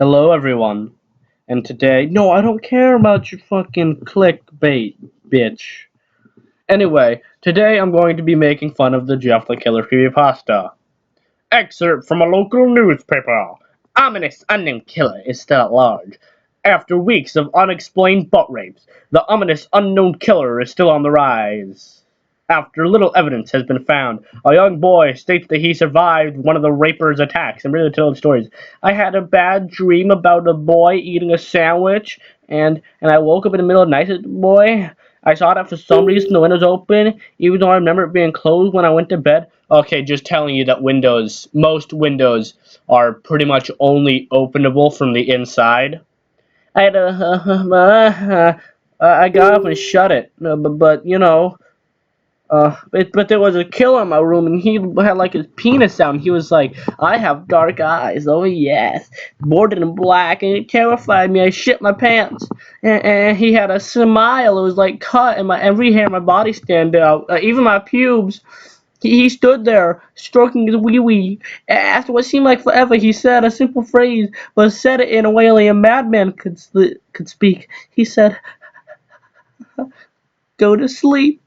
Hello, everyone. And today, no, I don't care about your fucking clickbait, bitch. Anyway, today I'm going to be making fun of the Jeff the Killer creepypasta. Excerpt from a local newspaper. Ominous unnamed killer is still at large. After weeks of unexplained butt rapes, the ominous unknown killer is still on the rise. After little evidence has been found, a young boy states that he survived one of the raper's attacks. I'm really telling stories. I had a bad dream about a boy eating a sandwich, and I woke up in the middle of the night. Said, boy, I saw that for some reason the window's open, even though I remember it being closed when I went to bed. Okay, just telling you that most windows are pretty much only openable from the inside. I had a, I got up and shut it, but you know, but there was a killer in my room, and he had like his penis out, and he was like, "I have dark eyes, oh yes, bordered in black," and it terrified me. I shit my pants, and he had a smile. It was like cut, and my every hair on my body stand out, even my pubes. He stood there, stroking his wee wee. After what seemed like forever, he said a simple phrase, but said it in a way only a madman could speak. He said, "Go to sleep."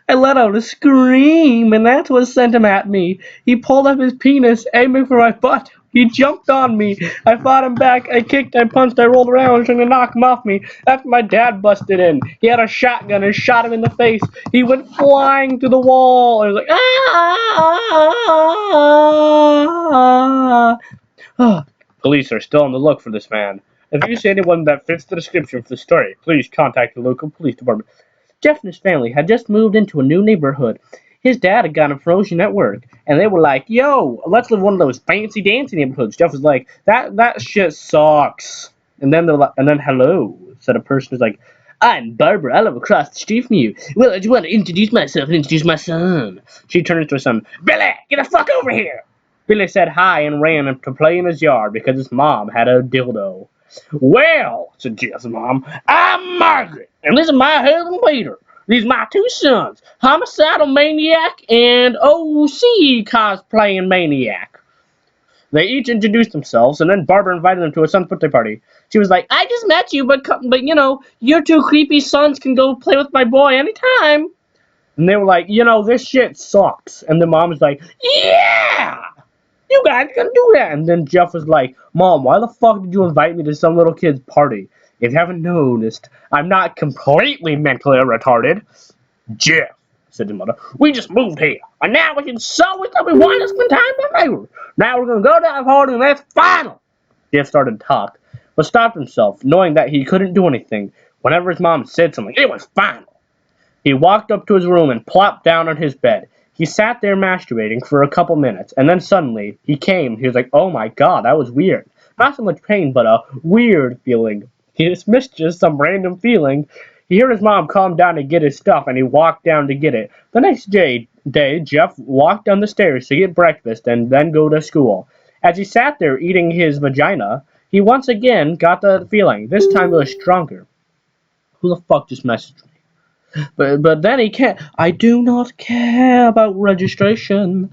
I let out a scream, and that's what sent him at me. He pulled up his penis, aiming for my butt. He jumped on me. I fought him back. I kicked, I punched, I rolled around, trying to knock him off me. After my dad busted in, he had a shotgun and shot him in the face. He went flying to the wall. I was like, ah! Police are still on the look for this man. If you see anyone that fits the description for the story, please contact the local police department. Jeff and his family had just moved into a new neighborhood. His dad had gotten a promotion at work, and they were like, "Yo, let's live one of those fancy dancy neighborhoods." Jeff was like, "That shit sucks." And then hello, said a person who's like, "I'm Barbara. I live across the street from you. Well, I just want to introduce myself and introduce my son." She turned to her son, "Billy, get the fuck over here." Billy said hi and ran to play in his yard because his mom had a dildo. "Well," said Jeff's mom, "I'm Margaret, and this is my husband Peter. These are my two sons, Homicidal Maniac and OC Cosplaying Maniac." They each introduced themselves, and then Barbara invited them to her son's birthday party. She was like, "I just met you, but you know, your two creepy sons can go play with my boy anytime." And they were like, "This shit sucks." And the mom was like, "Yeah! You guys can do that." And then Jeff was like, "Mom, why the fuck did you invite me to some little kid's party? If you haven't noticed, I'm not completely mentally retarded." "Jeff," said his mother, "we just moved here, and now we can so we want to spend time with our neighbors. Now we're going to go to that party, and that's final." Jeff started to talk, but stopped himself, knowing that he couldn't do anything. Whenever his mom said something, it was final. He walked up to his room and plopped down on his bed. He sat there masturbating for a couple minutes, and then suddenly he came. He was like, "Oh my god, that was weird." Not so much pain, but a weird feeling. He dismissed just some random feeling. He heard his mom calm down to get his stuff, and he walked down to get it. The next day, Jeff walked down the stairs to get breakfast and then go to school. As he sat there eating his vagina, he once again got the feeling. This time it was stronger. Who the fuck just messaged me? But then he can't. "I do not care about registration."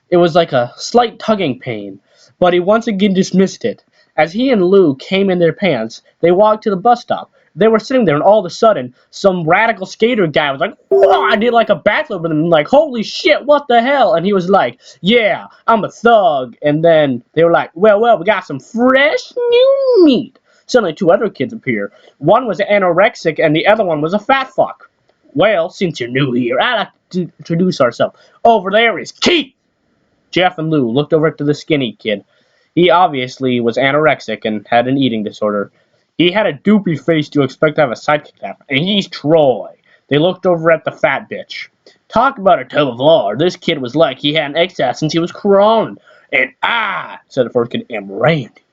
It was like a slight tugging pain, but he once again dismissed it. As he and Lou came in their pants, they walked to the bus stop. They were sitting there, and all of a sudden, some radical skater guy was like, "Whoa!" I did like a backflip with him, like, "Holy shit, what the hell?" And he was like, "Yeah, I'm a thug." And then they were like, well, we got some fresh new meat." Suddenly, two other kids appear. One was anorexic, and the other one was a fat fuck. "Well, since you're new here, I'd like to introduce ourselves. Over there is Keith." Jeff and Lou looked over to the skinny kid. He obviously was anorexic and had an eating disorder. He had a doopy face you expect to have a sidekick have, and he's Troy. They looked over at the fat bitch. Talk about a tub of lard. This kid was like he had an excess since he was crawling. "And I," said the first kid, "am Randy.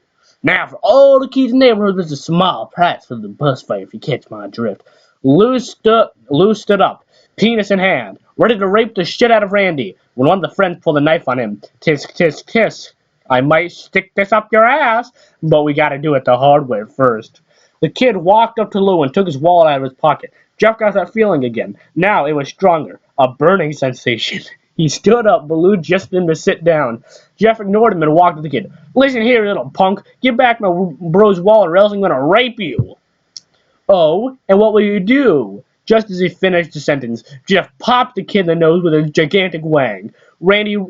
Now, for all the kids in the neighborhood, there's a small price for the bus fare if you catch my drift." Lou stood up, penis in hand, ready to rape the shit out of Randy, when one of the friends pulled a knife on him. "Tisk, tisk, tisk. I might stick this up your ass, but we gotta do it the hard way first." The kid walked up to Lou and took his wallet out of his pocket. Jeff got that feeling again. Now it was stronger, a burning sensation. He stood up, but Lou just him to sit down. Jeff ignored him and walked to the kid. Listen here, little punk. Give back my bro's wallet or else I'm gonna rape you. Oh, and what will you do? Just as he finished the sentence, Jeff popped the kid in the nose with a gigantic wang.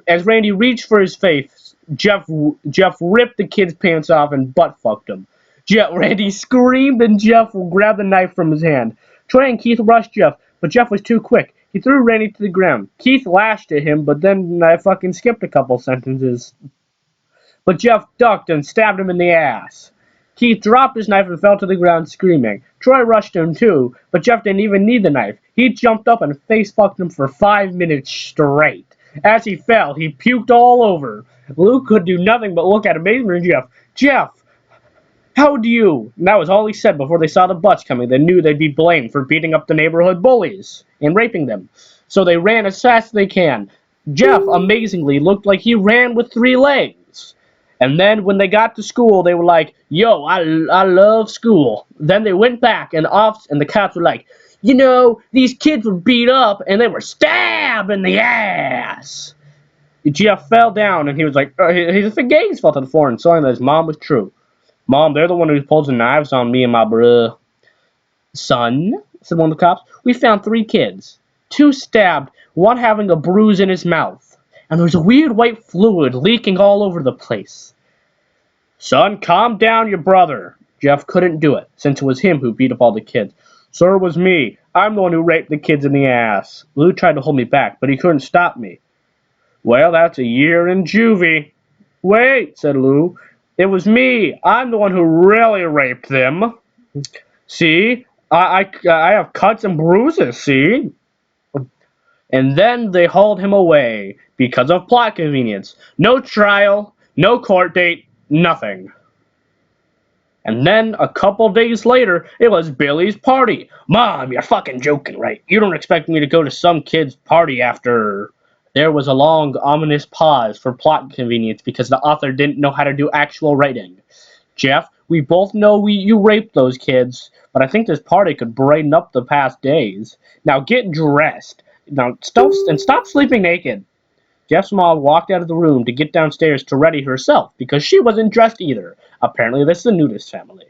As Randy reached for his face, Jeff ripped the kid's pants off and butt fucked him. Randy screamed and Jeff grabbed the knife from his hand. Troy and Keith rushed Jeff, but Jeff was too quick. He threw Randy to the ground. Keith lashed at him, but then I fucking skipped a couple sentences. But Jeff ducked and stabbed him in the ass. Keith dropped his knife and fell to the ground screaming. Troy rushed him too, but Jeff didn't even need the knife. He jumped up and face-fucked him for 5 minutes straight. As he fell, he puked all over. Luke could do nothing but look at amazement at Jeff, how do you? And that was all he said before they saw the bus coming. They knew they'd be blamed for beating up the neighborhood bullies and raping them. So they ran as fast as they can. Jeff, amazingly, looked like he ran with 3 legs. And then when they got to school, they were like, yo, I love school. Then they went back and the cops were like, you know, these kids were beat up and they were stabbed in the ass. Jeff fell down and he was like, his gaze fell to the floor and saw that his mom was true. Mom, they're the one who pulls the knives on me and my bruh. Son, said one of the cops, we found 3 kids. 2 stabbed, 1 having a bruise in his mouth. And there was a weird white fluid leaking all over the place. Son, calm down your brother. Jeff couldn't do it, since it was him who beat up all the kids. Sir, it was me. I'm the one who raped the kids in the ass. Lou tried to hold me back, but he couldn't stop me. Well, that's a year in juvie. Wait, said Lou. It was me. I'm the one who really raped them. See? I have cuts and bruises, see? And then they hauled him away because of plot convenience. No trial, no court date, nothing. And then a couple days later, it was Billy's party. Mom, you're fucking joking, right? You don't expect me to go to some kid's party after... There was a long, ominous pause for plot convenience because the author didn't know how to do actual writing. Jeff, we both know you raped those kids, but I think this party could brighten up the past days. Now get dressed. Now stop sleeping naked. Jeff's mom walked out of the room to get downstairs to ready herself because she wasn't dressed either. Apparently this is a nudist family.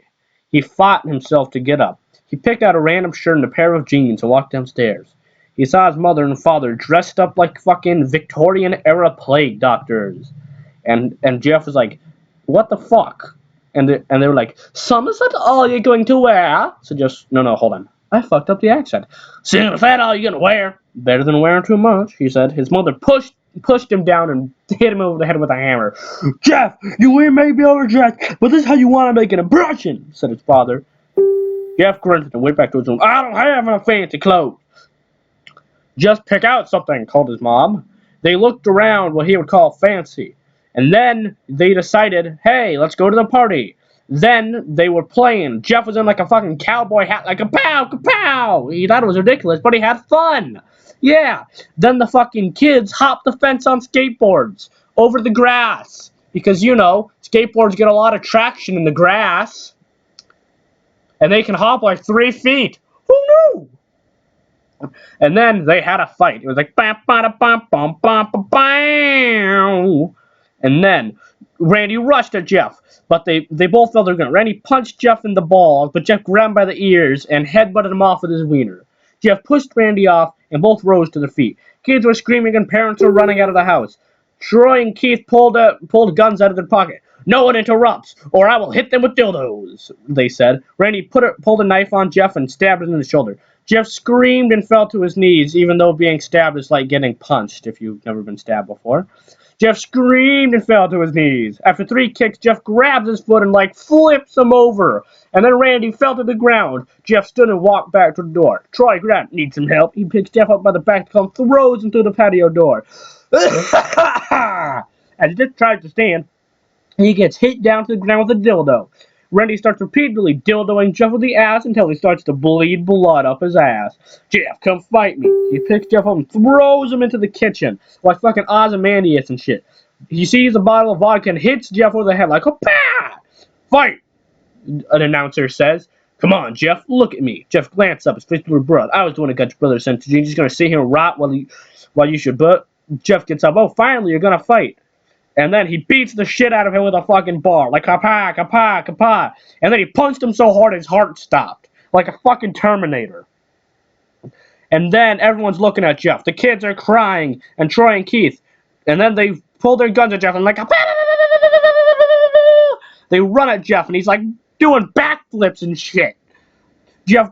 He fought himself to get up. He picked out a random shirt and a pair of jeans and walked downstairs. He saw his mother and father dressed up like fucking Victorian-era plague doctors. And Jeff was like, what the fuck? And they were like, son, is that all you're going to wear? So just, no, hold on. I fucked up the accent. So is that all you're going to wear? Better than wearing too much, he said. His mother pushed him down and hit him over the head with a hammer. Jeff, you may be overdressed, but this is how you want to make an impression, said his father. Jeff grunted and went back to his room. I don't have enough fancy clothes. Just pick out something, called his mom. They looked around what he would call fancy. And then they decided, hey, let's go to the party. Then they were playing. Jeff was in like a fucking cowboy hat, like a pow, kapow. He thought it was ridiculous, but he had fun. Yeah. Then the fucking kids hopped the fence on skateboards over the grass. Because, you know, skateboards get a lot of traction in the grass. And they can hop like 3 feet. Who knew? And then they had a fight. It was like bam, bam, bam, bam, bam, bam. And then Randy rushed at Jeff, but they both fell to the ground. Randy punched Jeff in the balls, but Jeff grabbed him by the ears and headbutted him off with his wiener. Jeff pushed Randy off, and both rose to their feet. Kids were screaming, and parents were running out of the house. Troy and Keith pulled guns out of their pocket. No one interrupts, or I will hit them with dildos, they said. Randy pulled a knife on Jeff and stabbed him in the shoulder. Jeff screamed and fell to his knees, even though being stabbed is like getting punched if you've never been stabbed before. Jeff screamed and fell to his knees. After 3 kicks, Jeff grabs his foot and like flips him over. And then Randy fell to the ground. Jeff stood and walked back to the door. Troy Grant needs some help. He picks Jeff up by the back and throws him through the patio door. As he just tries to stand, he gets hit down to the ground with a dildo. Randy starts repeatedly dildoing Jeff with the ass until he starts to bleed blood up his ass. Jeff, come fight me. He picks Jeff up and throws him into the kitchen like fucking Ozymandias and shit. He sees a bottle of vodka and hits Jeff over the head like, "Bah! Fight!" An announcer says. Come on, Jeff, look at me. Jeff glanced up, his face blew blood. I was the one who got your brother sent to you. You're just going to sit here and rot while you should Jeff gets up. Oh, finally, you're gonna fight. And then he beats the shit out of him with a fucking bar. Like, kapa, kapa, kapa. And then he punched him so hard his heart stopped. Like a fucking Terminator. And then everyone's looking at Jeff. The kids are crying, and Troy and Keith. And then they pull their guns at Jeff and like, they run at Jeff, and he's like doing backflips and shit. Jeff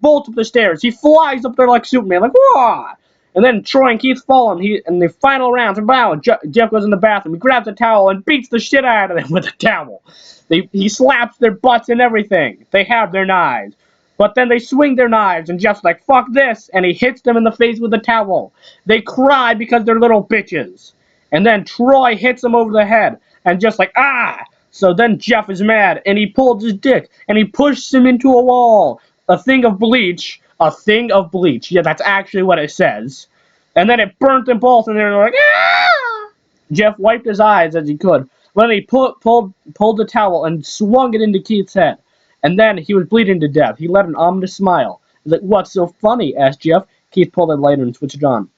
bolts up the stairs. He flies up there like Superman, like whoa! And then Troy and Keith fall, and in the final round, Jeff goes in the bathroom. He grabs a towel and beats the shit out of them with a towel. He slaps their butts and everything. They have their knives. But then they swing their knives, and Jeff's like, fuck this, and he hits them in the face with a towel. They cry because they're little bitches. And then Troy hits him over the head, and just like, ah! So then Jeff is mad, and he pulls his dick, and he pushes him into a wall. A thing of bleach. Yeah, that's actually what it says. And then it burnt them both, and they're like, ah! Jeff wiped his eyes as he could. Then he pulled the towel and swung it into Keith's head. And then he was bleeding to death. He let an ominous smile. He's like, what's so funny? Asked Jeff. Keith pulled the lighter and switched it on.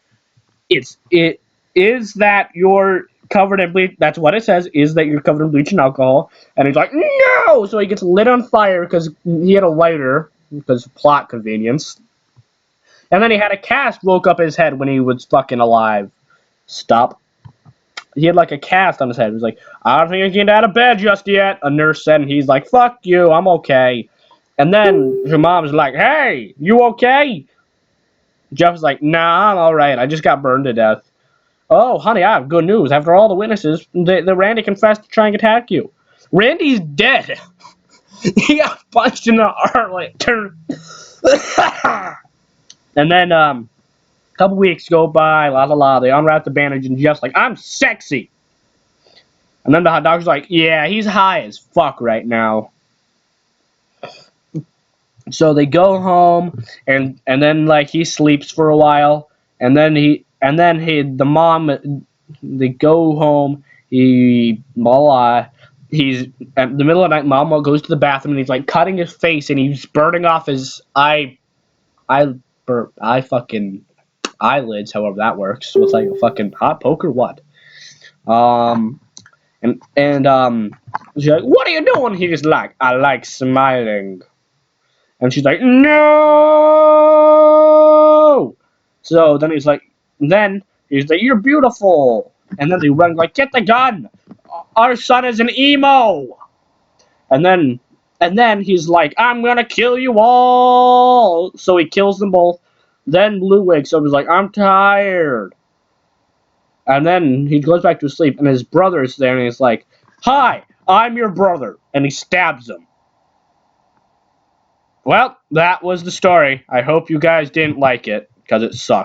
It is that you're covered in bleach. That's what it says, is that you're covered in bleach and alcohol. And he's like, no! So he gets lit on fire because he had a lighter, because of plot convenience. And then he had a cast woke up his head when he was fucking alive. Stop. He had like a cast on his head. He was like, I don't think I can get out of bed just yet, a nurse said, and he's like, fuck you, I'm okay. And then your mom's like, hey, you okay? Jeff's like, nah, I'm alright, I just got burned to death. Oh, honey, I have good news. After all the witnesses, the Randy confessed to trying to attack you. Randy's dead. He got punched in the arm like turn. And then a couple weeks go by, they unwrap the bandage, and Jeff's like, I'm sexy. And then the hot doctor's like, yeah, he's high as fuck right now. So they go home, and then like he sleeps for a while, and then the mom, they go home. He's at the middle of the night. Mom goes to the bathroom, and he's like cutting his face, and he's burning off his fucking eyelids. However that works. So it's like a fucking hot poker. What? And she's like, what are you doing? He's like, I like smiling. And she's like, no! So then he's like, you're beautiful. And then they run like, get the gun! Our son is an emo! And then he's like, I'm gonna kill you all! So he kills them both. Then Lou wakes up and is like, I'm tired. And then he goes back to sleep, and his brother is there, and he's like, hi, I'm your brother. And he stabs him. Well, that was the story. I hope you guys didn't like it, because it sucked.